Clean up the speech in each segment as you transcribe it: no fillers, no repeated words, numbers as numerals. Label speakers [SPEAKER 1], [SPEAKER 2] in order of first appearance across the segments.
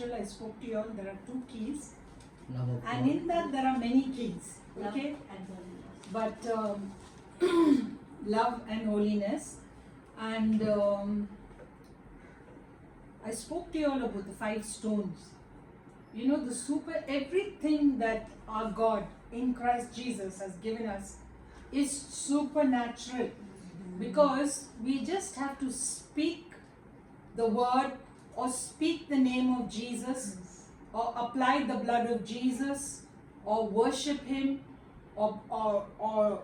[SPEAKER 1] I spoke to you all, there are 2 keys,
[SPEAKER 2] Love of
[SPEAKER 1] and
[SPEAKER 2] God.
[SPEAKER 1] in that there are many keys, okay? But love and holiness, and I spoke to you all about the 5 stones. You know, everything that our God in Christ Jesus has given us is supernatural, because we just have to speak the word or speak the name of Jesus or apply the blood of Jesus or worship him or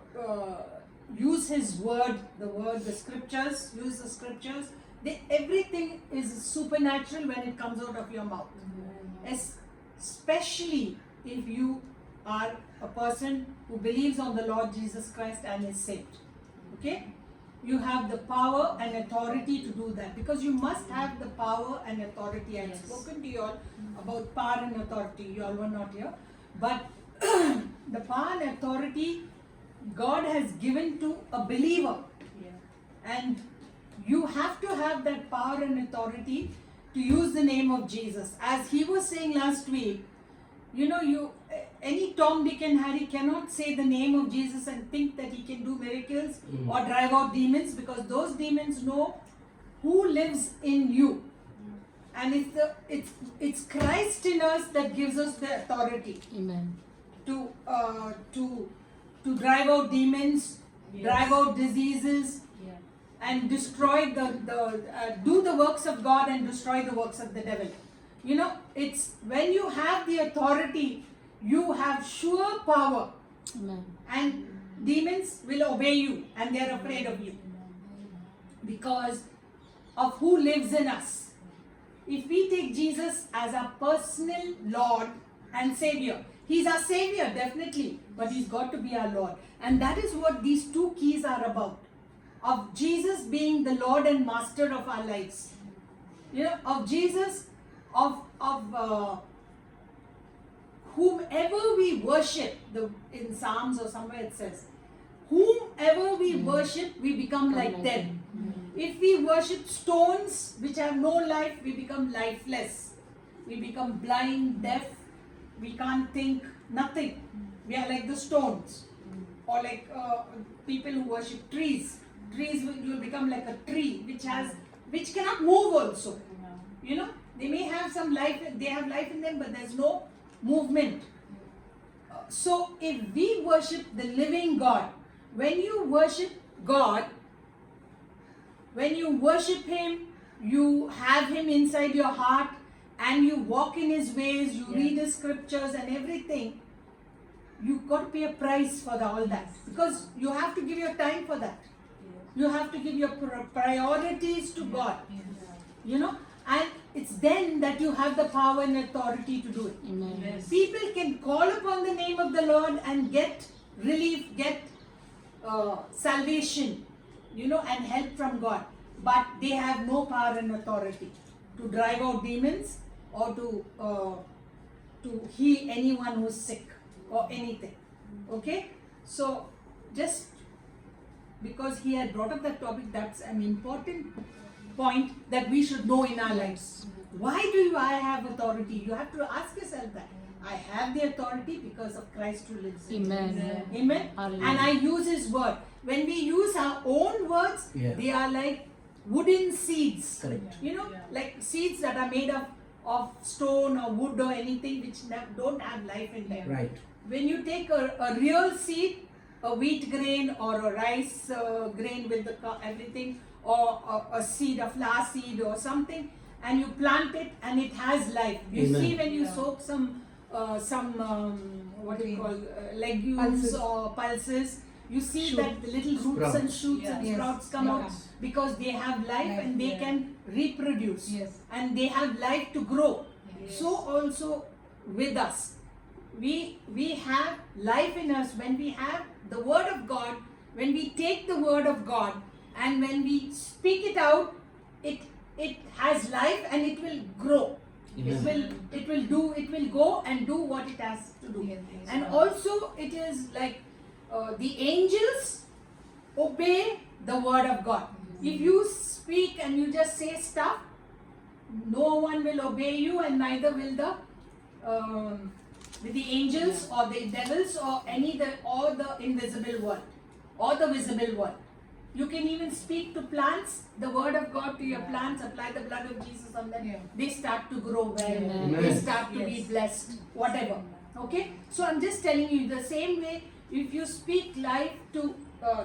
[SPEAKER 1] use his word, the scriptures, use the scriptures. Everything is supernatural when it comes out of your mouth. Especially if you are a person who believes on the Lord Jesus Christ and is saved. Okay? You have the power and authority to do that, because you must have the power and authority. I have spoken to you all about power and authority. You all were not here. But the power and authority God has given to a believer. And you have to have that power and authority to use the name of Jesus. As he was saying last week, you know, any Tom, Dick and Harry cannot say the name of Jesus and think that he can do miracles or drive out demons, because those demons know who lives in you. And it's Christ in us that gives us the authority.
[SPEAKER 3] Amen.
[SPEAKER 1] To drive out demons, drive out diseases, and destroy do the works of God and destroy the works of the devil. You know, it's when you have the authority, you have sure power.
[SPEAKER 3] Amen.
[SPEAKER 1] And demons will obey you and they are afraid of you because of who lives in us. If we take Jesus as our personal Lord and Savior, he's our Savior definitely, but he's got to be our Lord. And that is what these 2 keys are about. Of Jesus being the Lord and Master of our lives. You know, of Jesus, of whomever we worship, in Psalms or somewhere it says, whomever we worship, we become like them. If we worship stones which have no life, we become lifeless. We become blind, deaf, we can't think, nothing. We are like the stones. Or like people who worship trees. Trees will become like a tree which cannot move also. You know, they may have some life, they have life in them, but there's no movement. So if we worship the living God, when you worship God, when you worship him, you have him inside your heart and you walk in his ways, you read his scriptures and everything, you've got to pay a price for all that, because you have to give your time for that. You have to give your priorities to God. You know, and it's then that you have the power and authority to do it.
[SPEAKER 3] Amen.
[SPEAKER 1] Yes. People can call upon the name of the Lord and get relief, get salvation, you know, and help from God. But they have no power and authority to drive out demons or to heal anyone who's sick or anything. Okay? So, just because he had brought up that topic, that's an important point that we should know in our lives. Why do I have authority? You have to ask yourself that. I have the authority because of Christ who lives in me.
[SPEAKER 3] Amen.
[SPEAKER 1] Amen.
[SPEAKER 3] Hallelujah.
[SPEAKER 1] And I use his word. When we use our own words, they are like wooden seeds.
[SPEAKER 2] Correct.
[SPEAKER 1] You know, like seeds that are made of stone or wood or anything which don't have life in them.
[SPEAKER 2] Right.
[SPEAKER 1] When you take a real seed, a wheat grain or a rice grain with everything, or a seed, a flour seed or something, and you plant it and it has life. You
[SPEAKER 2] Amen.
[SPEAKER 1] see, when you soak some what do you call legumes or pulses, you see that the little roots and shoots and sprouts come out because they have life and they can reproduce and they have life to grow. So also with us, we have life in us when we have the word of God. When we take the word of God and when we speak it out, it has life and it will grow. It will go and do what it has to do. And also it is like the angels obey the word of God. If you speak and you just say stuff, no one will obey you, and neither will the angels or the devils or or the invisible world or the visible world. You can even speak to plants, the word of God to your plants, apply the blood of Jesus on them. They start to grow well, they start to be blessed, whatever. Okay? So I'm just telling you, the same way, if you speak life to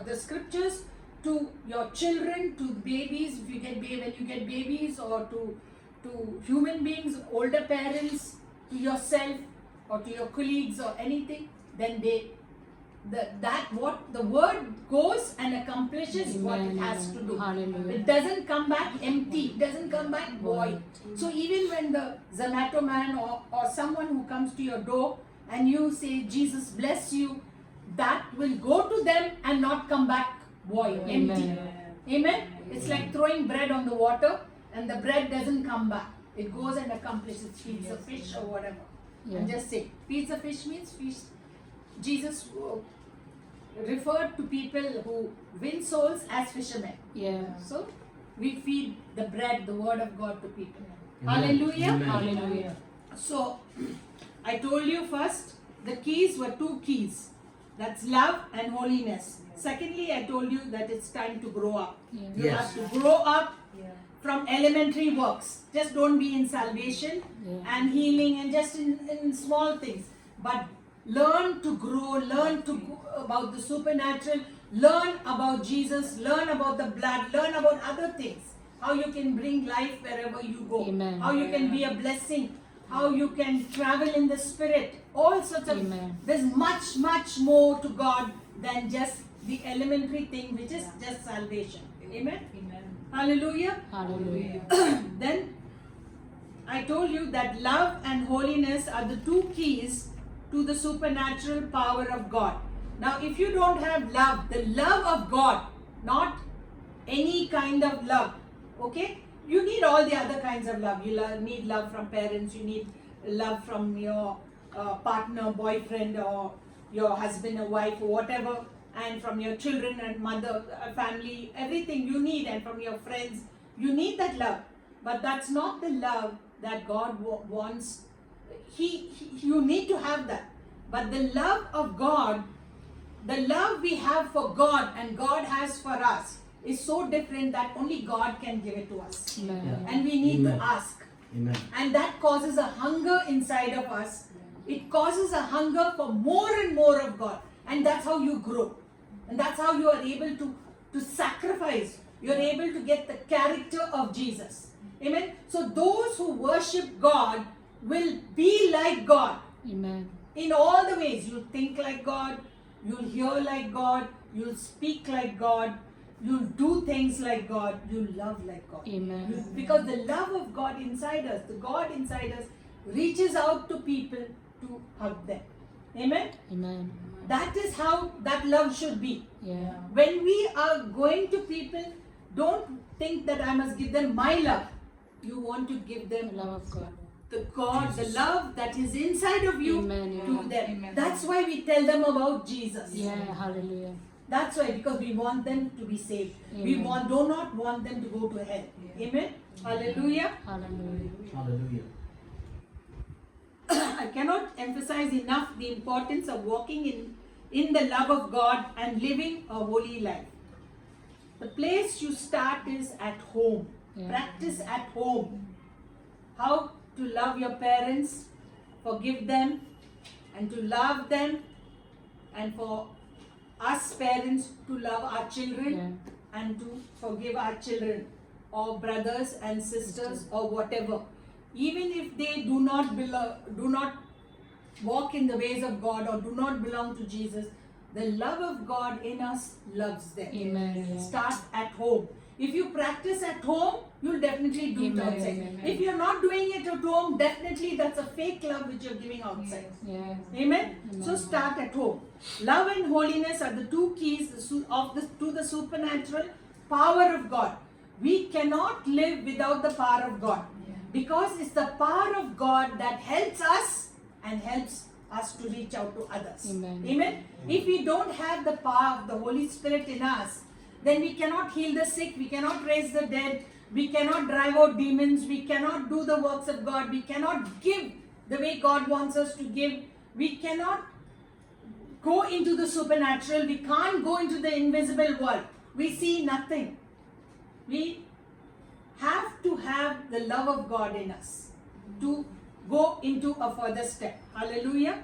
[SPEAKER 1] the scriptures, to your children, to babies, if you get when you get babies, or to human beings, older parents, to yourself, or to your colleagues or anything, then what the word goes and accomplishes what it has to do.
[SPEAKER 2] Hallelujah.
[SPEAKER 1] It doesn't come back empty, it doesn't come back void. So even when the Zomato man or someone who comes to your door and you say, Jesus bless you, that will go to them and not come back void, empty. Amen? It's like throwing bread on the water and the bread doesn't come back. It goes and accomplishes, feeds a fish or whatever. And just say, feeds a fish means fish. Jesus referred to people who win souls as fishermen. So we feed the bread, the word of God to people. Hallelujah.
[SPEAKER 2] Hallelujah.
[SPEAKER 1] So I told you first, the keys were 2 keys. That's love and holiness. Secondly, I told you that it's time to grow up. You have to grow up from elementary works. Just don't be in salvation and healing and just in small things. But learn to grow, learn about the supernatural, learn about Jesus, learn about the blood, learn about other things. How you can bring life wherever you go. How you can be a blessing. How you can travel in the spirit. All sorts of, there's much, much more to God than just the elementary thing, which is just salvation. Amen? Hallelujah.
[SPEAKER 2] Hallelujah.
[SPEAKER 1] Then I told you that love and holiness are the 2 keys to the supernatural power of God. Now, if you don't have love, the love of God, not any kind of love, okay? You need all the other kinds of love. You need love from parents, you need love from your partner, boyfriend, or your husband or wife, or whatever, and from your children and mother, family, everything you need, and from your friends. You need that love. But that's not the love that God wants. You need to have that. But the love of God, the love we have for God and God has for us, is so different that only God can give it to us. And we need to ask. And that causes a hunger inside of us. It causes a hunger for more and more of God. And that's how you grow. And that's how you are able to sacrifice. You're able to get the character of Jesus. Amen. So those who worship God will be like God.
[SPEAKER 2] Amen.
[SPEAKER 1] In all the ways. You'll think like God. You'll hear like God. You'll speak like God. You'll do things like God. You'll love like God.
[SPEAKER 2] Amen.
[SPEAKER 1] Because the love of God inside us, the God inside us, reaches out to people to hug them. Amen?
[SPEAKER 2] Amen.
[SPEAKER 1] That is how that love should be.
[SPEAKER 2] Yeah.
[SPEAKER 1] When we are going to people, don't think that I must give them my love. You want to give them
[SPEAKER 2] The love of God.
[SPEAKER 1] the God, the love that is inside of you
[SPEAKER 2] Amen,
[SPEAKER 1] to
[SPEAKER 2] yeah.
[SPEAKER 1] them.
[SPEAKER 3] Amen.
[SPEAKER 1] That's why we tell them about Jesus.
[SPEAKER 2] Yeah. Hallelujah.
[SPEAKER 1] That's why, because we want them to be saved. We
[SPEAKER 2] Amen.
[SPEAKER 1] do not want them to go to hell. Amen. Hallelujah.
[SPEAKER 2] Hallelujah.
[SPEAKER 4] Hallelujah.
[SPEAKER 1] I cannot emphasize enough the importance of walking in the love of God and living a holy life. The place you start is at home.
[SPEAKER 2] Yeah.
[SPEAKER 1] Practice at home. How to love your parents, forgive them, and to love them, and for us parents to love our children and to forgive our children or brothers and sisters or whatever. Even if they do not walk in the ways of God or do not belong to Jesus, the love of God in us loves them.
[SPEAKER 2] Amen. Yeah.
[SPEAKER 1] Start at home. If you practice at home, you'll definitely do it
[SPEAKER 2] Amen.
[SPEAKER 1] outside.
[SPEAKER 2] Amen.
[SPEAKER 1] If you're not doing it at home, definitely that's a fake love which you're giving outside.
[SPEAKER 2] Yeah.
[SPEAKER 1] Amen?
[SPEAKER 2] Amen.
[SPEAKER 1] So start at home. Love and holiness are the 2 keys to the supernatural power of God. We cannot live without the power of God. Because it's the power of God that helps us and helps us to reach out to others.
[SPEAKER 2] Amen.
[SPEAKER 1] Amen? If we don't have the power of the Holy Spirit in us, then we cannot heal the sick, we cannot raise the dead, we cannot drive out demons, we cannot do the works of God, we cannot give the way God wants us to give, we cannot go into the supernatural, we can't go into the invisible world. We see nothing. We have to have the love of God in us to go into a further step. Hallelujah.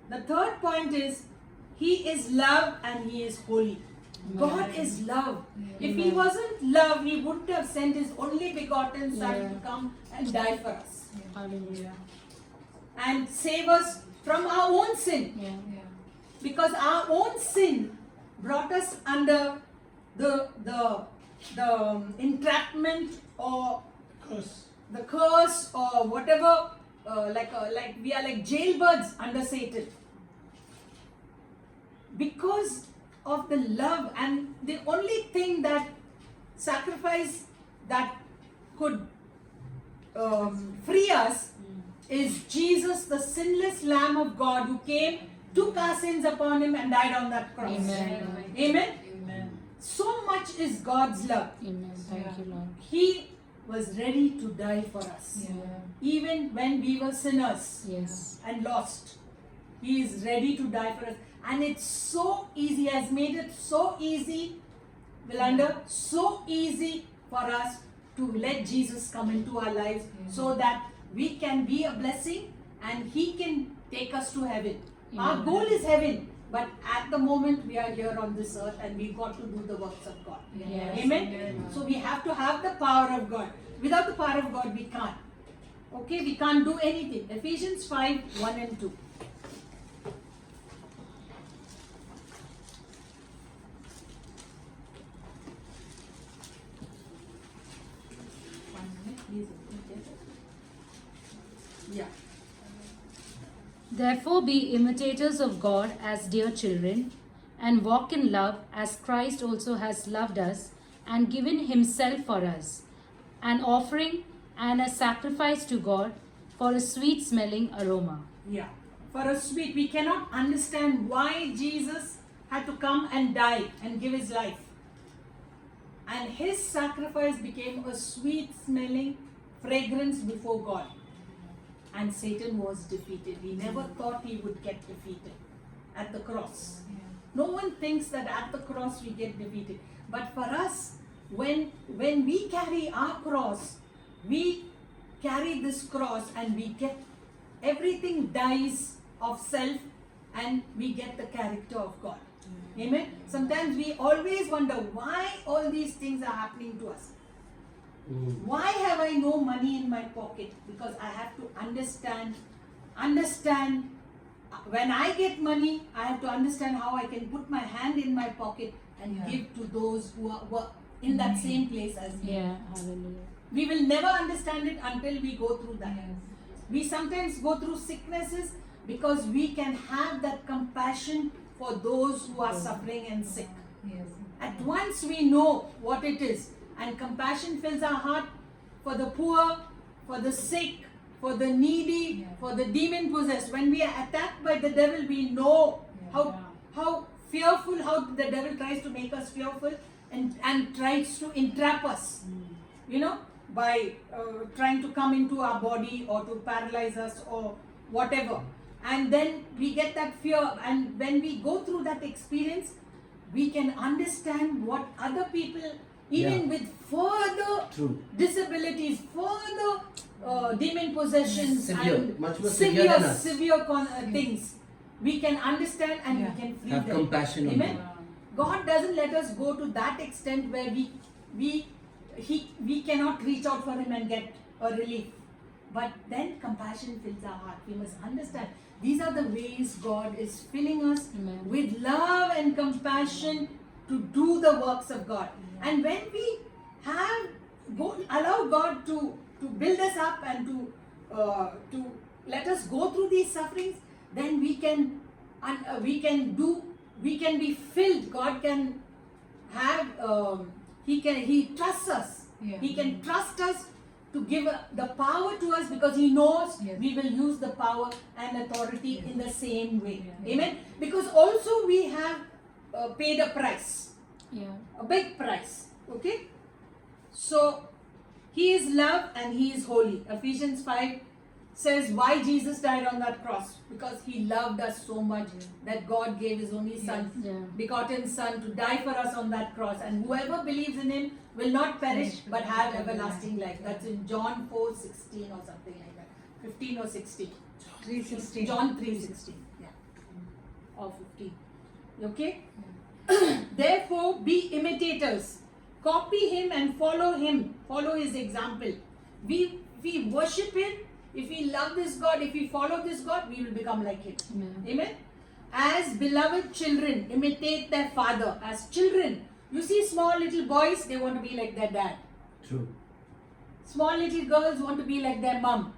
[SPEAKER 1] The third point is, He is love and He is holy. God is love. If He wasn't love, He wouldn't have sent His only begotten Son
[SPEAKER 2] Yeah.
[SPEAKER 1] to come and die for us
[SPEAKER 2] Hallelujah.
[SPEAKER 1] and save us from our own sin.
[SPEAKER 2] Yeah.
[SPEAKER 1] Because our own sin brought us under the entrapment or the curse or whatever, like we are like jailbirds under Satan. Because of the love, and the only thing that sacrifice that could free us is Jesus, the sinless Lamb of God, who came, took our sins upon Him and died on that cross.
[SPEAKER 2] Amen.
[SPEAKER 1] Amen.
[SPEAKER 3] Amen.
[SPEAKER 1] So much is God's love.
[SPEAKER 2] Amen. Thank you, Lord.
[SPEAKER 1] He was ready to die for us.
[SPEAKER 3] Yeah.
[SPEAKER 1] Even when we were sinners
[SPEAKER 2] Yes.
[SPEAKER 1] and lost, He is ready to die for us. And it's so easy, He has made it so easy, Vilanda, so easy for us to let Jesus come into our lives so that we can be a blessing and He can take us to heaven. Our
[SPEAKER 2] Amen.
[SPEAKER 1] goal is heaven, but at the moment we are here on this earth and we've got to do the works of God.
[SPEAKER 2] Yes.
[SPEAKER 1] Amen? So we have to have the power of God. Without the power of God, we can't. Okay, we can't do anything. Ephesians 5, 1 and 2. Yeah.
[SPEAKER 2] Therefore, be imitators of God as dear children, and walk in love as Christ also has loved us and given Himself for us, an offering and a sacrifice to God for a sweet smelling aroma.
[SPEAKER 1] Yeah. For a sweet, we cannot understand why Jesus had to come and die and give His life. And His sacrifice became a sweet smelling fragrance before God. And Satan was defeated. We never thought he would get defeated at the cross. No one thinks that at the cross we get defeated. But for us, when we carry our cross, we carry this cross and we get, everything dies of self and we get the character of God. Amen. Sometimes we always wonder why all these things are happening to us. Why have I no money in my pocket? Because I have to understand when I get money, I have to understand how I can put my hand in my pocket and give to those who are in that same place as me.
[SPEAKER 2] Yeah, hallelujah.
[SPEAKER 1] We will never understand it until we go through that. We sometimes go through sicknesses because we can have that compassion for those who are suffering and sick. At once we know what it is, and compassion fills our heart for the poor, for the sick, for the needy, for the demon possessed. When we are attacked by the devil, we know how fearful, how the devil tries to make us fearful and tries to entrap us, by trying to come into our body or to paralyze us or whatever. And then we get that fear, and when we go through that experience, we can understand what other people, even with further disabilities, further demon possessions, and
[SPEAKER 4] much more severe than us.
[SPEAKER 1] things, we can understand and we can free
[SPEAKER 4] Have
[SPEAKER 1] them.
[SPEAKER 4] compassion on
[SPEAKER 1] Amen.
[SPEAKER 4] them.
[SPEAKER 1] God doesn't let us go to that extent where we cannot reach out for Him and get a relief. But then compassion fills our heart. We must understand these are the ways God is filling us with love and compassion to do the works of God. And when we allow God to build us up and to let us go through these sufferings, then we can be filled. God can have He trusts us. He can trust us to give the power to us because He knows we will use the power and authority in the same way. Amen. Because also we have paid a price, a big price. Okay. So he is love and he is holy. Ephesians 5 says why Jesus died on that cross. Because he loved us so much that God gave his only son,
[SPEAKER 2] Yeah.
[SPEAKER 1] begotten son, to die for us on that cross. And whoever believes in him will not perish but have everlasting life. That's in John 4:16 or something like that. 15 or 16.
[SPEAKER 3] 3:16.
[SPEAKER 1] John 3:16. Yeah. Or 15. Okay? Therefore, be imitators. Copy him and follow him. Follow his example. We worship him. If we love this God, if we follow this God, we will become like him.
[SPEAKER 2] Amen.
[SPEAKER 1] Amen. As beloved children, imitate their father. As children, you see small little boys, they want to be like their dad.
[SPEAKER 4] True.
[SPEAKER 1] Small little girls want to be like their mum.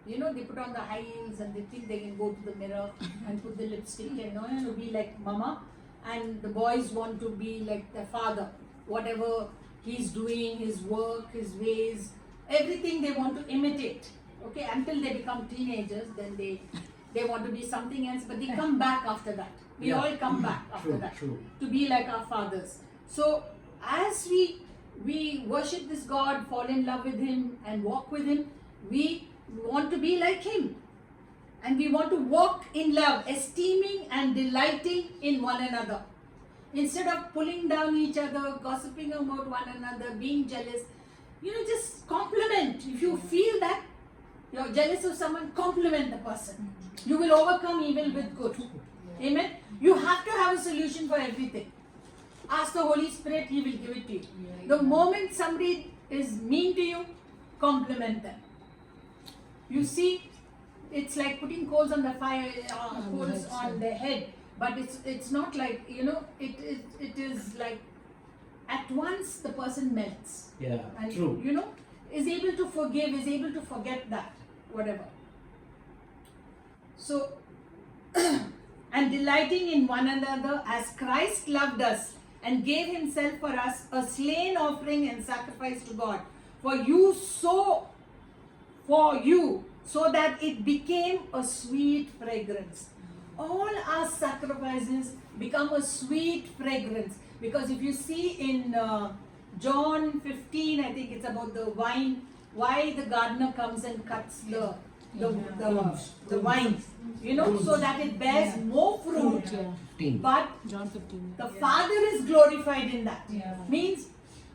[SPEAKER 1] You know, they put on the high heels and they think they can go to the mirror and put the lipstick and be like mama. And the boys want to be like their father. Whatever he's doing, his work, his ways, everything they want to imitate. Okay, until they become teenagers, then they want to be something else, but they come back after that. We
[SPEAKER 4] Yeah.
[SPEAKER 1] all come back after
[SPEAKER 4] True,
[SPEAKER 1] that
[SPEAKER 4] true.
[SPEAKER 1] to be like our fathers. So as we worship this God, fall in love with him and walk with him, we want to be like him. And we want to walk in love, esteeming and delighting in one another. Instead of pulling down each other, gossiping about one another, being jealous, just compliment. If you feel that you're jealous of someone, compliment the person. You will overcome evil with good. Amen. You have to have a solution for everything. Ask the Holy Spirit, he will give it to you. The moment somebody is mean to you, compliment them. You see, it's like putting coals on the fire, coals on their head. But it's not like, it is like at once the person melts.
[SPEAKER 4] Yeah,
[SPEAKER 1] And,
[SPEAKER 4] true.
[SPEAKER 1] is able to forgive, is able to forget that, whatever. So, and delighting in one another as Christ loved us and gave himself for us, a slain offering and sacrifice to God. For you, so that it became a sweet fragrance. All our sacrifices become a sweet fragrance. Because if you see in John 15, I think it's about the vine, why the gardener comes and cuts the vine, so that it bears more fruit.
[SPEAKER 2] Yeah.
[SPEAKER 4] 15.
[SPEAKER 1] But
[SPEAKER 2] John 15.
[SPEAKER 1] the Father is glorified in that.
[SPEAKER 3] Yeah.
[SPEAKER 1] Means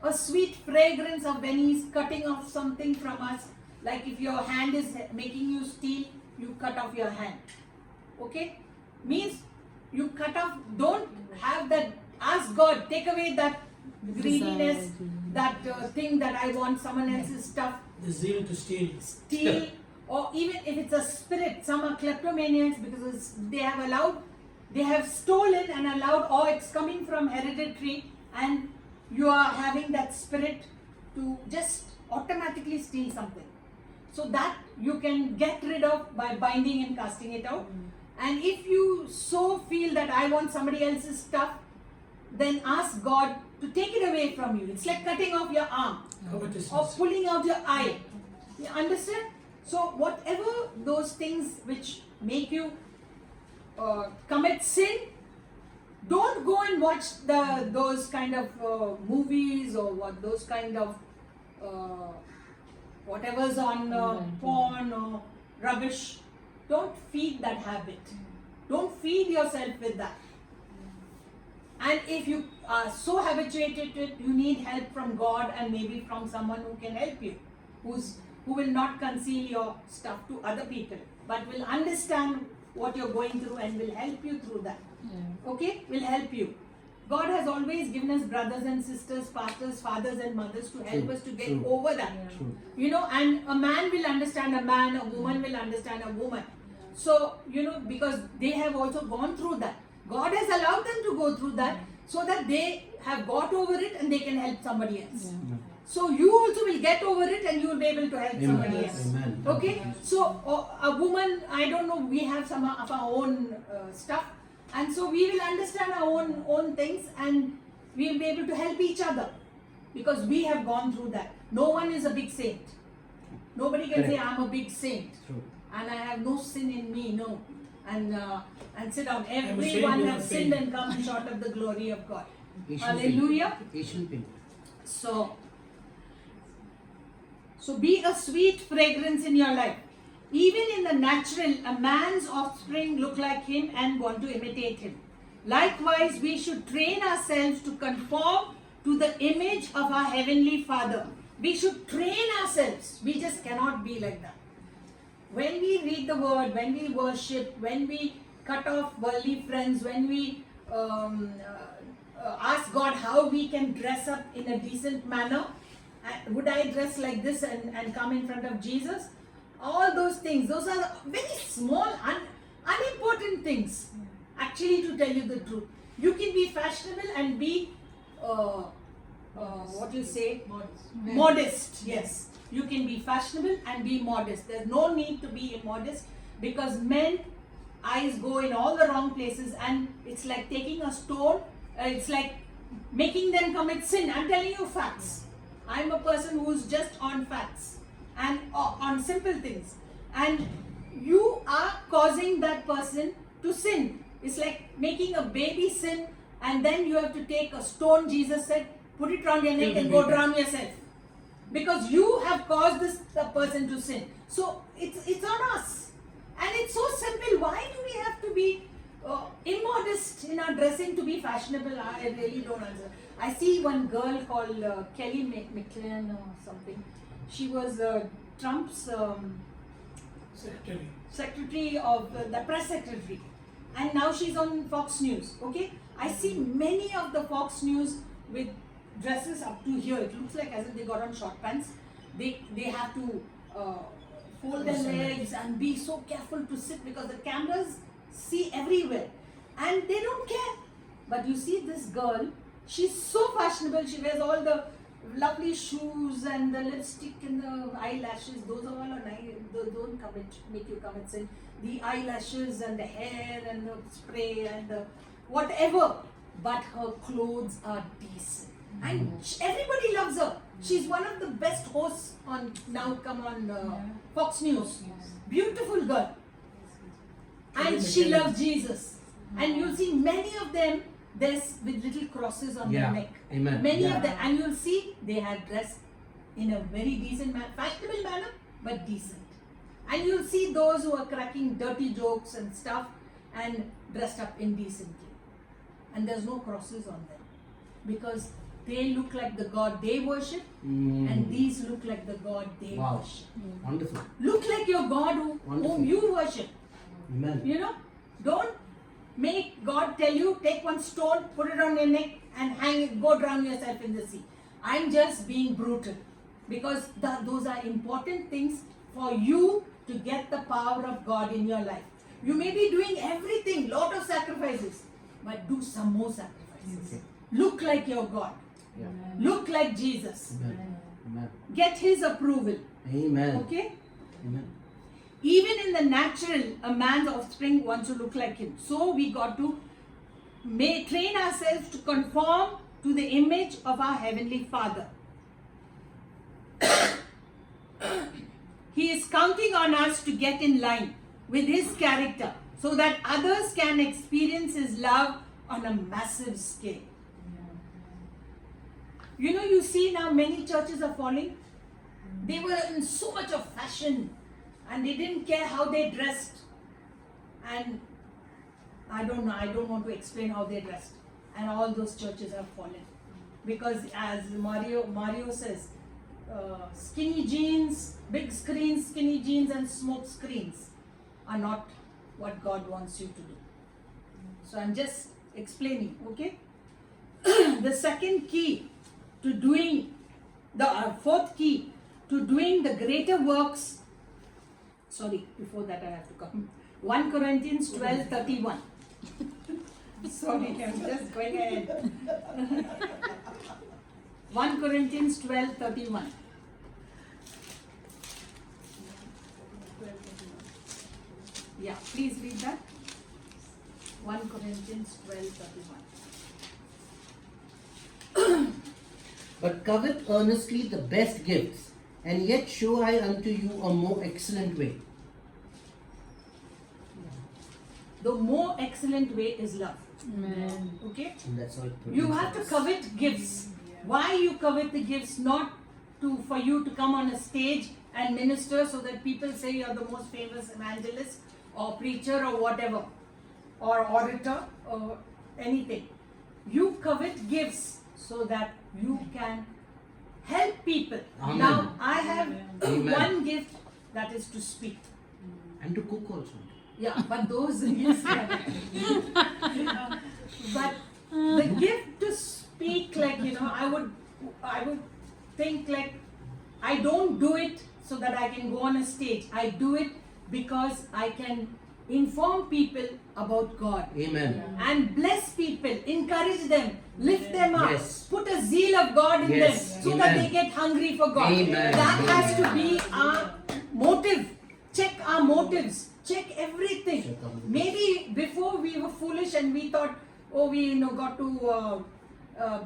[SPEAKER 1] a sweet fragrance of when he's cutting off something from us. Like if your hand is making you steal, you cut off your hand. Okay? Means you cut off, don't have that, ask God, take away that greediness,
[SPEAKER 2] Desire.
[SPEAKER 1] that thing that I want someone else's stuff,
[SPEAKER 5] The zeal to steal.
[SPEAKER 1] steal, or even if it's a spirit, some are kleptomaniacs because they have stolen and allowed, or it's coming from hereditary, and you are having that spirit to just automatically steal something. So that you can get rid of by binding and casting it out. And if you so feel that I want somebody else's stuff, then ask God to take it away from you. It's like cutting off your arm or
[SPEAKER 5] Covetousness.
[SPEAKER 1] pulling out your eye. You understand? So whatever those things which make you commit sin, don't go and watch those kind of movies or those kind of whatever's on porn or rubbish. Don't feed that habit. Don't feed yourself with that. And if you are so habituated to it, you need help from God and maybe from someone who can help you, who will not conceal your stuff to other people, but will understand what you're going through and will help you through that.
[SPEAKER 2] Yeah.
[SPEAKER 1] Okay? Will help you. God has always given us brothers and sisters, pastors, fathers and mothers to help
[SPEAKER 4] True,
[SPEAKER 1] us to get
[SPEAKER 4] true.
[SPEAKER 1] over that.
[SPEAKER 4] True.
[SPEAKER 1] And a man will understand a man, a woman will understand a woman. So, because they have also gone through that. God has allowed them to go through that so that they have got over it and they can help somebody else.
[SPEAKER 2] Yeah.
[SPEAKER 1] So you also will get over it and you will be able to help somebody
[SPEAKER 4] Amen.
[SPEAKER 1] else.
[SPEAKER 4] Amen.
[SPEAKER 1] Okay? So a woman, I don't know, we have some of our own stuff, and so we will understand our own things and we will be able to help each other because we have gone through that. No one is a big saint. Nobody can say
[SPEAKER 4] Correct.
[SPEAKER 1] I'm a big saint
[SPEAKER 4] True.
[SPEAKER 1] and I have no sin in me. No. And sit down.
[SPEAKER 5] a saint
[SPEAKER 1] Everyone
[SPEAKER 5] with
[SPEAKER 1] has
[SPEAKER 5] a
[SPEAKER 1] sinned
[SPEAKER 5] pain.
[SPEAKER 1] and come short of the glory of God.
[SPEAKER 4] Asian
[SPEAKER 1] Hallelujah.
[SPEAKER 4] people. Asian people.
[SPEAKER 1] So, So be a sweet fragrance in your life. Even in the natural, a man's offspring look like him and want to imitate him. Likewise, we should train ourselves to conform to the image of our Heavenly Father. We should train ourselves. We just cannot be like that. When we read the word, when we worship, when we cut off worldly friends, when we ask God how we can dress up in a decent manner, would I dress like this and come in front of Jesus? All those things, those are very small, unimportant things. Actually, to tell you the truth, you can be fashionable and be, what you say? Modest. Yes. You can be fashionable and be modest. There's no need to be immodest, because men eyes go in all the wrong places, and it's like taking a stone, it's like making them commit sin. I'm telling you facts. I'm a person who's just on facts and on simple things, and you are causing that person to sin. It's like making a baby sin, and then you have to take a stone, Jesus said, put it around your neck and go drown yourself, because you have caused the person to sin. So it's on us, and it's so simple. Why do we have to be immodest in our dressing to be fashionable? I really don't answer. I see one girl called Kelly McLean or something. She was Trump's secretary of the press secretary, and now she's on Fox News. Okay, I see many of the Fox News with dresses up to here. It looks like as if they got on short pants. They have to fold their legs and be so careful to sit, because the cameras see everywhere and they don't care. But you see this girl, she's so fashionable. She wears all the lovely shoes and the lipstick and the eyelashes. Those are all nice. Don't make you commit sin. The eyelashes and the hair and the spray and the whatever. But her clothes are decent. And everybody loves her. She's one of the best hosts on Fox News. Beautiful girl. And she loves Jesus. And you'll see many of them, there's with little crosses on their neck.
[SPEAKER 3] Amen.
[SPEAKER 1] Many of them. And you'll see they had dressed in a very decent manner, fashionable manner, but decent. And you'll see those who are cracking dirty jokes and stuff and dressed up indecently. And there's no crosses on them, because they look like the God they worship, and these look like the God they worship.
[SPEAKER 3] Wonderful.
[SPEAKER 1] Look like your God whom you worship.
[SPEAKER 3] Amen.
[SPEAKER 1] You know, don't make God tell you, take one stone, put it on your neck and hang it, go drown yourself in the sea. I'm just being brutal, because those are important things for you to get the power of God in your life. You may be doing everything, lot of sacrifices, but do some more sacrifices.
[SPEAKER 3] Okay.
[SPEAKER 1] Look like your God.
[SPEAKER 3] Yeah.
[SPEAKER 1] Look like Jesus.
[SPEAKER 3] Amen.
[SPEAKER 1] Get His approval.
[SPEAKER 3] Amen.
[SPEAKER 1] Okay?
[SPEAKER 3] Amen.
[SPEAKER 1] Even in the natural, a man's offspring wants to look like him. So we got to train ourselves to conform to the image of our Heavenly Father. He is counting on us to get in line with His character, so that others can experience His love on a massive scale. You know, you see now many churches are falling. They were in so much of fashion, and they didn't care how they dressed. And I don't know, I don't want to explain how they dressed. And all those churches have fallen. Because as Mario says, skinny jeans, big screens, skinny jeans and smoke screens are not what God wants you to do. So I'm just explaining, okay? The second key to doing, the fourth key to doing the greater works, sorry, before that I have to come. 1 Corinthians 12:31. Sorry, I'm just going ahead. 1 Corinthians 12:31. Yeah, please read that. 1 Corinthians 12:31.
[SPEAKER 3] But covet earnestly the best gifts, and yet show I unto you a more excellent way.
[SPEAKER 1] The more excellent way is love.
[SPEAKER 2] Amen.
[SPEAKER 1] Okay?
[SPEAKER 3] And that's how it
[SPEAKER 1] You
[SPEAKER 3] produces
[SPEAKER 1] have to
[SPEAKER 3] us.
[SPEAKER 1] covet gifts. Why you covet the gifts? Not for you to come on a stage and minister so that people say you're the most famous evangelist or preacher or whatever, or orator or anything. You covet gifts so that you can help people.
[SPEAKER 3] Amen.
[SPEAKER 1] Now, I have
[SPEAKER 3] Amen.
[SPEAKER 1] one gift, that is to speak.
[SPEAKER 3] And to cook also.
[SPEAKER 1] Yeah, but those, yes, but the gift to speak, like, I would think like, I don't do it so that I can go on a stage. I do it because I can inform people about God.
[SPEAKER 3] Amen.
[SPEAKER 1] And bless people, encourage them, lift them up,
[SPEAKER 3] Yes.
[SPEAKER 1] put a zeal of God in
[SPEAKER 3] Yes.
[SPEAKER 1] them so that
[SPEAKER 3] Amen.
[SPEAKER 1] they get hungry for God.
[SPEAKER 3] Amen.
[SPEAKER 1] That has to
[SPEAKER 3] Amen.
[SPEAKER 1] be our motive. Check our motives, check everything.
[SPEAKER 3] Check our motives.
[SPEAKER 1] Maybe before we were foolish and we thought, oh, we got to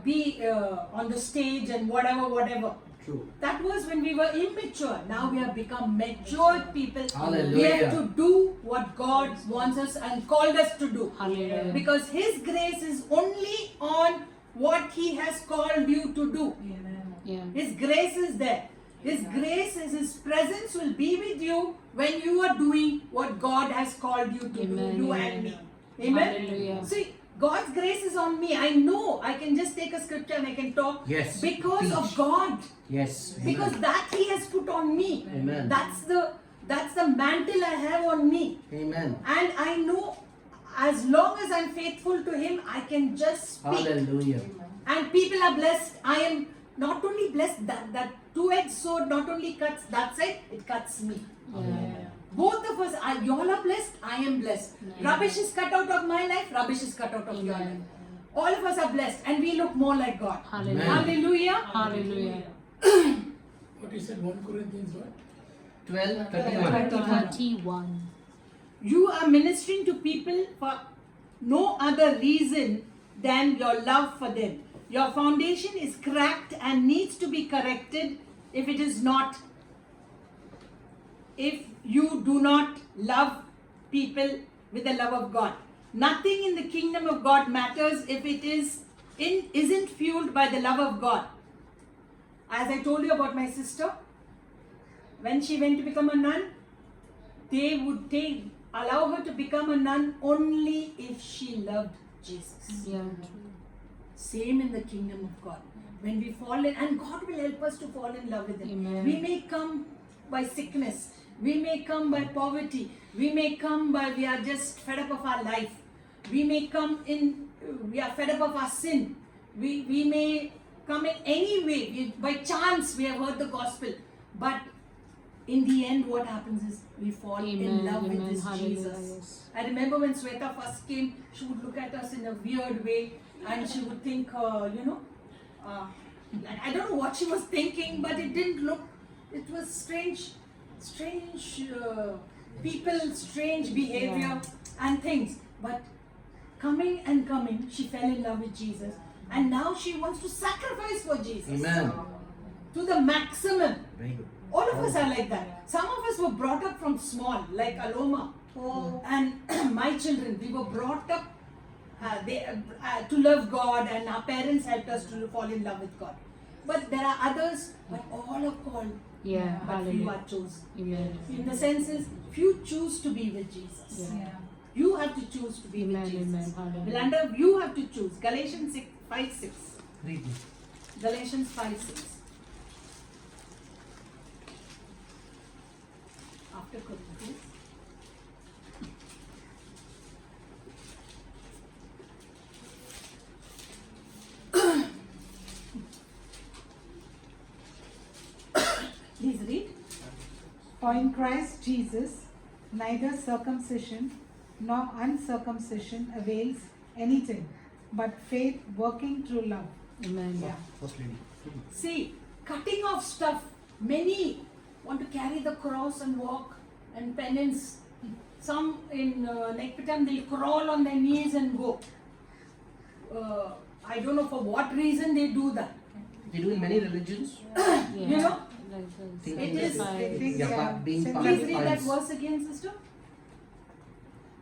[SPEAKER 1] be on the stage and whatever.
[SPEAKER 3] True.
[SPEAKER 1] That was when we were immature. Now we have become matured people. We
[SPEAKER 3] Hallelujah.
[SPEAKER 1] have to do what God wants us and called us to do.
[SPEAKER 2] Hallelujah.
[SPEAKER 1] Because His grace is only on what He has called you to do.
[SPEAKER 2] Yeah.
[SPEAKER 1] His grace is there. His grace is His presence will be with you when you are doing what God has called you to
[SPEAKER 2] Amen.
[SPEAKER 1] do, you and me. Amen.
[SPEAKER 2] Hallelujah.
[SPEAKER 1] See, God's grace is on me. I know I can just take a scripture and I can talk
[SPEAKER 3] Yes.
[SPEAKER 1] because of
[SPEAKER 3] Teach.
[SPEAKER 1] God.
[SPEAKER 3] Yes.
[SPEAKER 1] Because
[SPEAKER 3] Amen.
[SPEAKER 1] that He has put on me.
[SPEAKER 3] Amen.
[SPEAKER 1] That's the mantle I have on me.
[SPEAKER 3] Amen.
[SPEAKER 1] And I know as long as I'm faithful to Him, I can just speak.
[SPEAKER 3] Hallelujah.
[SPEAKER 1] And people are blessed. I am not only blessed, that two-edged sword not only cuts that side, it cuts me.
[SPEAKER 2] Yeah.
[SPEAKER 1] Both of us, you all are blessed, I am blessed.
[SPEAKER 2] Amen.
[SPEAKER 1] Rubbish is cut out of my life, rubbish is cut out of your life.
[SPEAKER 2] Amen.
[SPEAKER 1] All of us are blessed and we look more like God.
[SPEAKER 2] Hallelujah.
[SPEAKER 1] Hallelujah.
[SPEAKER 2] Hallelujah.
[SPEAKER 4] What you said, 1 Corinthians what?
[SPEAKER 3] 12:31.
[SPEAKER 2] 31.
[SPEAKER 1] You are ministering to people for no other reason than your love for them. Your foundation is cracked and needs to be corrected if it is not. If you do not love people with the love of God. Nothing in the kingdom of God matters if it isn't fueled by the love of God. As I told you about my sister, when she went to become a nun, they would allow her to become a nun only if she loved Jesus.
[SPEAKER 2] Yeah.
[SPEAKER 1] Same in the kingdom of God. When we fall in, and God will help us to fall in love with Him.
[SPEAKER 2] Amen.
[SPEAKER 1] We may come by sickness, we may come by poverty, we may come by we are just fed up of our life, we may come in, we are fed up of our sin, we may come in any way, by chance we have heard the gospel, but in the end what happens is we fall in
[SPEAKER 2] Amen.
[SPEAKER 1] love with
[SPEAKER 2] Amen.
[SPEAKER 1] this
[SPEAKER 2] Hallelujah.
[SPEAKER 1] Jesus.
[SPEAKER 2] Yes.
[SPEAKER 1] I remember when Sweta first came, she would look at us in a weird way and she would think, I don't know what she was thinking, but it didn't look, it was strange people, strange behavior and things. But coming, she fell in love with Jesus. And now she wants to sacrifice for Jesus.
[SPEAKER 3] Amen.
[SPEAKER 1] To the maximum.
[SPEAKER 3] Very good.
[SPEAKER 1] All of us are like that. Some of us were brought up from small, like Aloma. And my children, we were brought up to love God, and our parents helped us to fall in love with God. But there are others, but all are called,
[SPEAKER 2] Yeah.
[SPEAKER 1] but few
[SPEAKER 2] Hallelujah.
[SPEAKER 1] are chosen.
[SPEAKER 2] Amen.
[SPEAKER 1] In the sense is, few choose to be with Jesus.
[SPEAKER 2] Yeah.
[SPEAKER 1] You have to choose to be
[SPEAKER 2] Amen.
[SPEAKER 1] with Jesus.
[SPEAKER 2] Amen. Hallelujah.
[SPEAKER 1] Melinda, you have to choose. Galatians 5:6.
[SPEAKER 3] Read it.
[SPEAKER 1] Galatians 5:6. After Corinthians. Please read.
[SPEAKER 5] For in Christ Jesus, neither circumcision nor uncircumcision avails anything, but faith working through love.
[SPEAKER 2] Amen.
[SPEAKER 1] Yeah.
[SPEAKER 3] First lady.
[SPEAKER 1] See, cutting off stuff. Many want to carry the cross and walk and penance. Some in Nekpitam, they'll crawl on their knees and go. I don't know for what reason they do that.
[SPEAKER 3] They do in many religions.
[SPEAKER 2] Yeah.
[SPEAKER 1] You know?
[SPEAKER 2] Like the
[SPEAKER 3] Thinking
[SPEAKER 1] It is-
[SPEAKER 3] that
[SPEAKER 5] They think,
[SPEAKER 3] being
[SPEAKER 5] Please
[SPEAKER 3] part
[SPEAKER 1] Please
[SPEAKER 3] of
[SPEAKER 1] read that
[SPEAKER 3] us.
[SPEAKER 1] verse again, sister.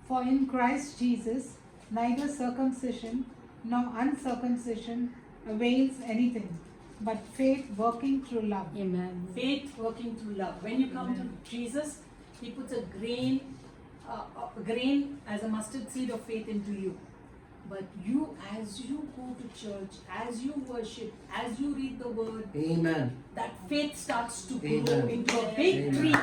[SPEAKER 5] For in Christ Jesus, neither circumcision nor uncircumcision avails anything, but faith working through love.
[SPEAKER 2] Amen.
[SPEAKER 1] Faith working through love. When you come to Jesus, He puts a grain as a mustard seed of faith into you. But you, as you go to church, as you worship, as you read the word,
[SPEAKER 3] Amen.
[SPEAKER 1] that faith starts to grow
[SPEAKER 3] Amen.
[SPEAKER 1] into a big
[SPEAKER 3] Amen.
[SPEAKER 1] tree.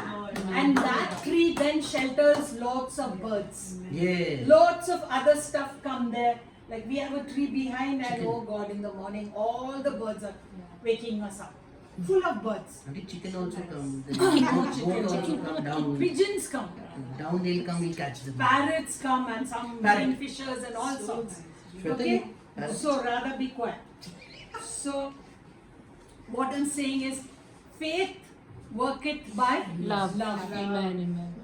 [SPEAKER 1] And that tree then shelters lots of birds.
[SPEAKER 3] Yeah.
[SPEAKER 1] Lots of other stuff come there. Like we have a tree behind, and
[SPEAKER 3] Chicken.
[SPEAKER 1] oh God, in the morning, all the birds are waking us up. Full of birds.
[SPEAKER 3] And the chicken also come. The
[SPEAKER 1] Chicken.
[SPEAKER 3] goat also come down.
[SPEAKER 1] Pigeons come.
[SPEAKER 3] Down they'll come, we'll catch them.
[SPEAKER 1] Parrots come, and some
[SPEAKER 3] Parrot.
[SPEAKER 1] fishers and all sorts.
[SPEAKER 3] Shweta,
[SPEAKER 1] Okay?
[SPEAKER 3] parrot.
[SPEAKER 1] So rather be quiet. So what I'm saying is, faith worketh by
[SPEAKER 2] Love.
[SPEAKER 1] love.
[SPEAKER 2] Amen. Amen.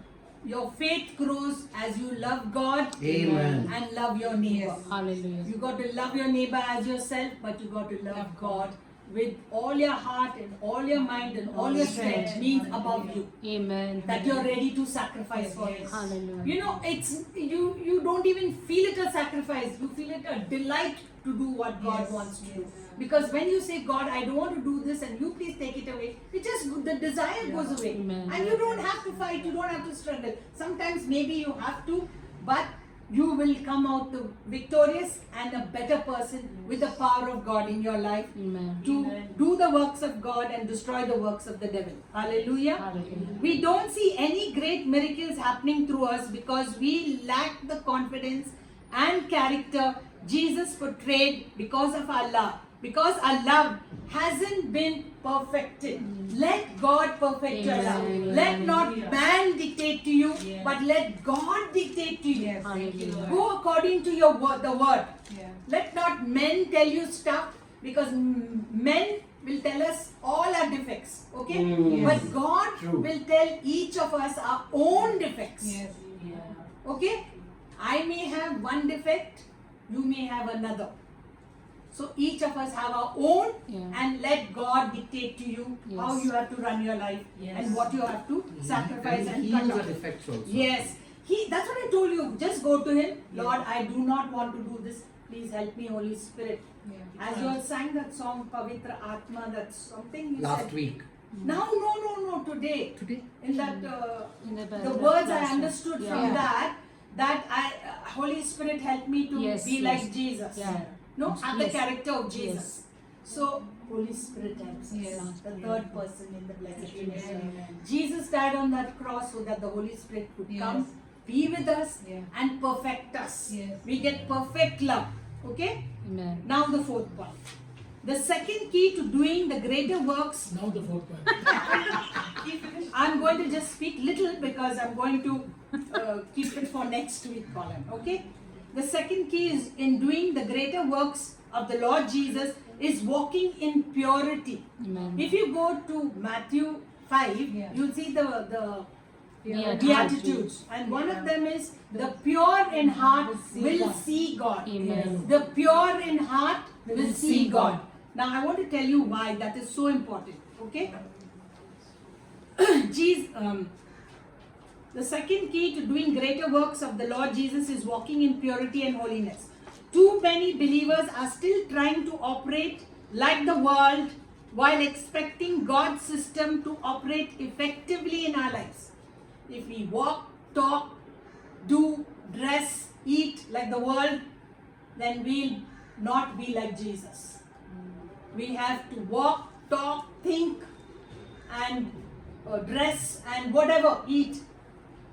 [SPEAKER 1] Your faith grows as you love God
[SPEAKER 3] Amen.
[SPEAKER 1] and love your neighbor.
[SPEAKER 5] Yes.
[SPEAKER 2] Hallelujah.
[SPEAKER 1] You got to love your neighbor as yourself, but you got to love God with all your heart and all your mind and all your strength, means above you.
[SPEAKER 2] Amen.
[SPEAKER 1] That you're ready to sacrifice for it.
[SPEAKER 2] Hallelujah.
[SPEAKER 1] You know, it's you don't even feel it a sacrifice. You feel it a delight to do what God wants to do. Because when you say, God, I don't want to do this, and you please take it away, it just the desire goes away.
[SPEAKER 2] Amen.
[SPEAKER 1] And you don't have to fight, you don't have to struggle. Sometimes maybe you have to, but you will come out victorious and a better person with the power of God in your life
[SPEAKER 2] Amen.
[SPEAKER 1] to do the works of God and destroy the works of the devil. Hallelujah.
[SPEAKER 2] Hallelujah.
[SPEAKER 1] We don't see any great miracles happening through us because we lack the confidence and character Jesus portrayed because of our love. Because our love hasn't been perfected. Let God perfect your love.
[SPEAKER 2] Amen.
[SPEAKER 1] Let not man dictate to you, but let God dictate to you.
[SPEAKER 5] Yes.
[SPEAKER 2] Hallelujah.
[SPEAKER 1] Go according to your word, the word.
[SPEAKER 5] Yeah.
[SPEAKER 1] Let not men tell you stuff, because men will tell us all our defects, okay?
[SPEAKER 3] Mm.
[SPEAKER 1] But God
[SPEAKER 3] True.
[SPEAKER 1] will tell each of us our own defects,
[SPEAKER 5] Yes.
[SPEAKER 1] okay? I may have one defect, you may have another. So each of us have our own, and let God dictate to you how
[SPEAKER 2] Yes.
[SPEAKER 1] you have to run your life and what you have to sacrifice and
[SPEAKER 3] He
[SPEAKER 1] cut
[SPEAKER 3] heals our
[SPEAKER 1] out.
[SPEAKER 3] defects also.
[SPEAKER 1] Yes. That's what I told you. Just go to Him. Lord, I do not want to do this. Please help me, Holy Spirit.
[SPEAKER 5] Yeah.
[SPEAKER 1] As you all sang that song, Pavitra Atma, that's something you
[SPEAKER 3] Last
[SPEAKER 1] said.
[SPEAKER 3] week.
[SPEAKER 1] Now, no, today.
[SPEAKER 3] Today?
[SPEAKER 1] In that,
[SPEAKER 2] In the
[SPEAKER 1] the
[SPEAKER 2] Bible,
[SPEAKER 1] words I
[SPEAKER 2] last one.
[SPEAKER 1] understood
[SPEAKER 2] Yeah.
[SPEAKER 1] from that I, Holy Spirit help me to
[SPEAKER 2] Yes,
[SPEAKER 1] be
[SPEAKER 2] yes.
[SPEAKER 1] like Jesus.
[SPEAKER 2] Yeah.
[SPEAKER 1] No, have the
[SPEAKER 2] Yes.
[SPEAKER 1] character of Jesus.
[SPEAKER 2] Yes.
[SPEAKER 1] So, Holy Spirit helps us.
[SPEAKER 5] Yes.
[SPEAKER 1] The third person in the Blessed Trinity.
[SPEAKER 5] Amen.
[SPEAKER 1] Jesus died on that cross so that the Holy Spirit could
[SPEAKER 5] Yes.
[SPEAKER 1] come, be with us,
[SPEAKER 5] Yeah.
[SPEAKER 1] and perfect us.
[SPEAKER 5] Yes.
[SPEAKER 1] We get perfect love. Okay?
[SPEAKER 2] Amen.
[SPEAKER 1] Now the fourth point. The second key to doing the greater works,
[SPEAKER 4] Now the fourth point.
[SPEAKER 1] I'm going to just speak little because I'm going to keep it for next week, Colin. Okay? The second key is in doing the greater works of the Lord Jesus is walking in purity.
[SPEAKER 2] Amen.
[SPEAKER 1] If you go to Matthew 5,
[SPEAKER 5] Yeah.
[SPEAKER 1] you'll see the
[SPEAKER 2] Yeah.
[SPEAKER 1] Beatitudes, and one of them is the pure in heart will see God.
[SPEAKER 2] Amen.
[SPEAKER 1] The pure in heart will see God. Now I want to tell you why that is so important. Okay? The second key to doing greater works of the Lord Jesus is walking in purity and holiness. Too many believers are still trying to operate like the world while expecting God's system to operate effectively in our lives. If we walk, talk, do, dress, eat like the world, then we'll not be like Jesus. We have to walk, talk, think, and dress, and whatever, eat,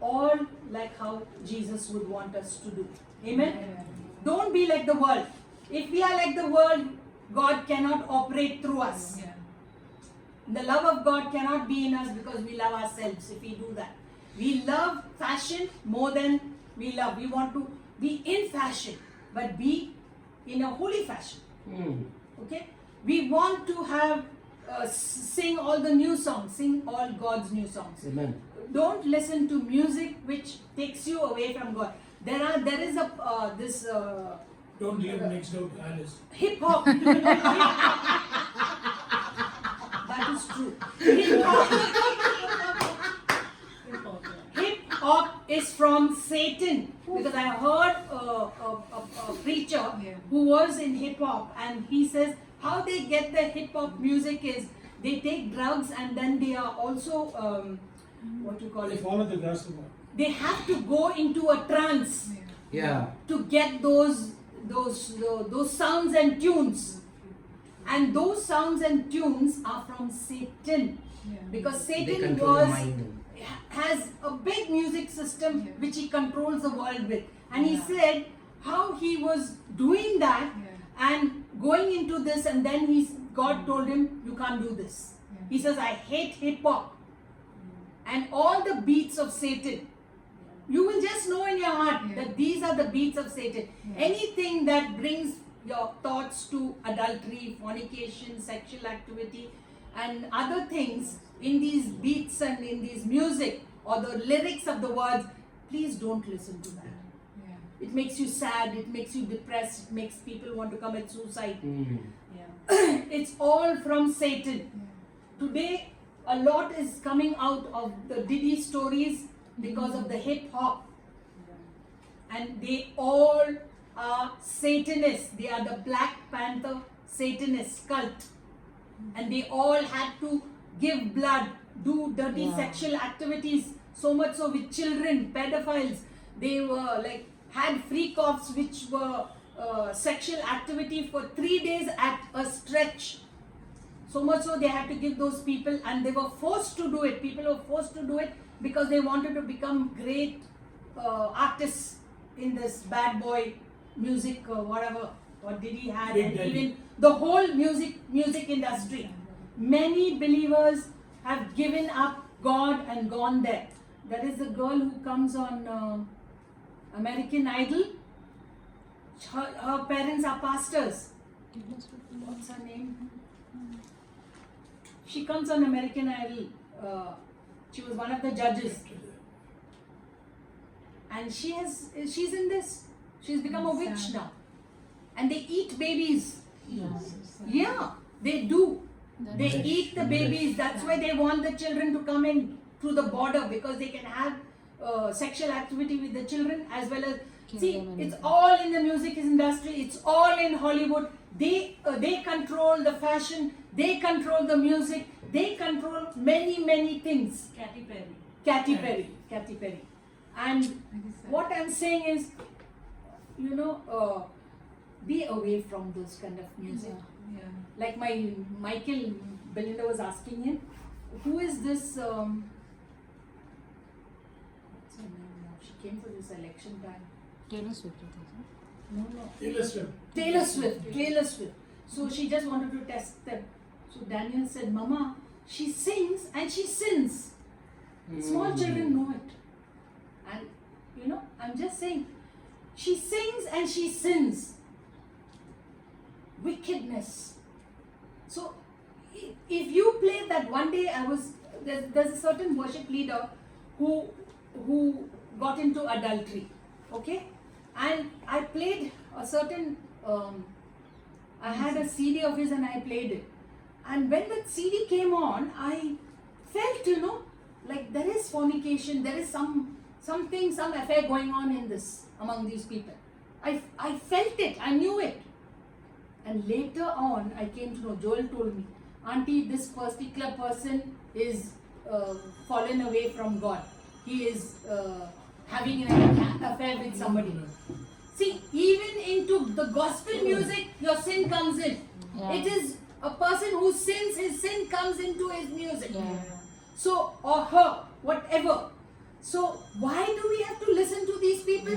[SPEAKER 1] all like how Jesus would want us to do. Amen? Don't be like the world. If we are like the world, God cannot operate through us. The love of God cannot be in us because we love ourselves if we do that. We love fashion more than we love. We want to be in fashion, but be in a holy fashion. Okay? We want to have sing all the new songs, sing all God's new songs.
[SPEAKER 3] Amen.
[SPEAKER 1] Don't listen to music which takes you away from God. There is this
[SPEAKER 4] Don't live next door to Alice.
[SPEAKER 1] hip hop. That is true. Hip hop is from Satan, because I heard a preacher who was in hip hop, and he says how they get the hip hop music is they take drugs and then they are also what you call
[SPEAKER 4] They
[SPEAKER 1] it?
[SPEAKER 4] follow the gospel.
[SPEAKER 1] They have to go into a trance
[SPEAKER 3] Yeah.
[SPEAKER 1] to get those sounds and tunes. And those sounds and tunes are from Satan, because
[SPEAKER 3] They
[SPEAKER 1] Satan
[SPEAKER 3] control the mind.
[SPEAKER 1] has a big music system which he controls the world with. And he said how he was doing that and going into this, and then God told him, you can't do this. He says, I hate hip hop and all the beats of Satan. You will just know in your heart that these are the beats of Satan. Anything that brings your thoughts to adultery, fornication, sexual activity, and other things in these beats and in these music or the lyrics of the words, please don't listen to that. It makes you sad, it makes you depressed, it makes people want to commit suicide. It's all from Satan. Today, a lot is coming out of the Diddy stories because of the hip hop. And they all are Satanists. They are the Black Panther Satanist cult. And they all had to give blood, do dirty sexual activities, so much so with children, pedophiles. They were like, had freak-offs which were sexual activity for 3 days at a stretch. So much so they had to give those people, and they were forced to do it. People were forced to do it because they wanted to become great artists in this bad boy music, whatever, what Diddy had,
[SPEAKER 4] Big
[SPEAKER 1] and
[SPEAKER 4] Daddy.
[SPEAKER 1] even the whole music industry. Many believers have given up God and gone there. There is a girl who comes on American Idol. Her parents are pastors. What's her name? She comes on American Idol. She was one of the judges. And she's in this. She's become a witch now. And they eat babies. Yeah, they do. They eat the babies. That's why they want the children to come in through the border, because they can have sexual activity with the children as well as. See, it's all in the music industry. It's all in Hollywood. They control the fashion. They control the music. They control many things. Katy Perry. And what I'm saying is, be away from those kind of music. Like Michael, Belinda was asking him, who is this? What's her name now? She came for this election time.
[SPEAKER 2] Taylor Swift, I think,
[SPEAKER 1] No.
[SPEAKER 4] Taylor Swift.
[SPEAKER 1] Taylor Swift. So she just wanted to test them. So Daniel said, Mama, she sings and she sins. Small children know it. And I'm just saying, she sings and she sins. Wickedness. So if you play that, one day there's a certain worship leader who got into adultery. Okay? And I played a certain, I had a CD of his and I played it. And when that CD came on, I felt, like there is fornication, there is some affair going on in this, among these people. I felt it, I knew it. And later on, I came to know, Joel told me, Auntie, this particular person is fallen away from God. He is having an affair with somebody. See, even into the gospel music, your sin comes in. It is a person who sins, his sin comes into his music. So, or her, whatever. So, why do we have to listen to these people?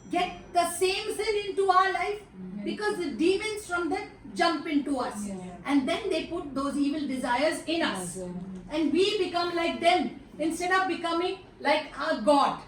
[SPEAKER 1] Get the same sin into our life? Because the demons from them jump into us. And then they put those evil desires in us. And we become like them instead of becoming like our God,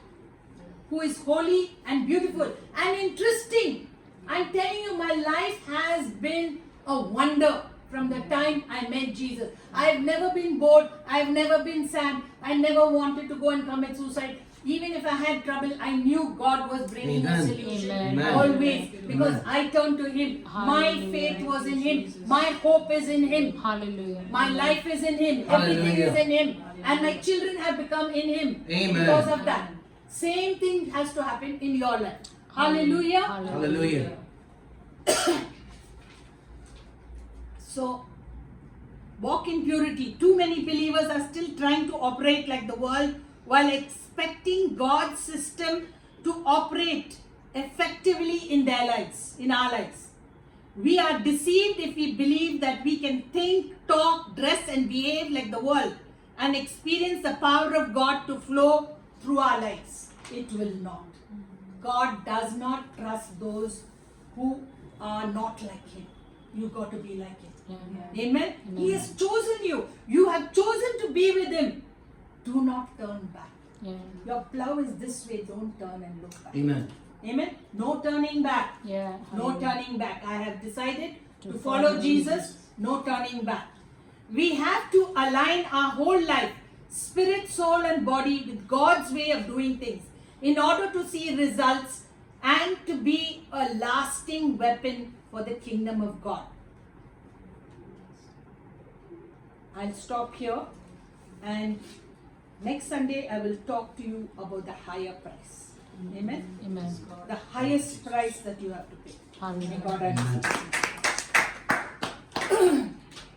[SPEAKER 1] who is holy and beautiful and interesting. I'm telling you, my life has been a wonder from the time I met Jesus. I've never been bored. I've never been sad. I never wanted to go and commit suicide. Even if I had trouble, I knew God was bringing a solution.
[SPEAKER 3] Amen.
[SPEAKER 1] Always. Because
[SPEAKER 3] Amen.
[SPEAKER 1] I turned to Him. My
[SPEAKER 2] Hallelujah.
[SPEAKER 1] faith was in Him. My hope is in Him.
[SPEAKER 2] Hallelujah.
[SPEAKER 1] My life is in Him. Everything
[SPEAKER 3] Hallelujah.
[SPEAKER 1] is in Him. And my children have become in Him.
[SPEAKER 3] Amen.
[SPEAKER 1] Because of that. Same thing has to happen in your life. Hallelujah.
[SPEAKER 3] Hallelujah.
[SPEAKER 1] So, walk in purity. Too many believers are still trying to operate like the world while expecting God's system to operate effectively in their lives, in our lives. We are deceived if we believe that we can think, talk, dress, and behave like the world and experience the power of God to flow through our lives. It will not. God does not trust those who are not like Him. You got to be like Him. Amen. He has chosen you. You have chosen to be with Him. Do not turn back.
[SPEAKER 2] Yeah.
[SPEAKER 1] Your plow is this way. Don't turn and look back.
[SPEAKER 3] Amen.
[SPEAKER 1] Amen. No turning back.
[SPEAKER 2] Yeah.
[SPEAKER 1] No turning back. I have decided to follow Jesus. No turning back. We have to align our whole life, spirit, soul, and body with God's way of doing things in order to see results and to be a lasting weapon for the kingdom of God. I'll stop here, and next Sunday I will talk to you about the higher price. Amen.
[SPEAKER 2] Amen.
[SPEAKER 1] The highest price that you have to pay.
[SPEAKER 2] Hallelujah.
[SPEAKER 1] May God bless you.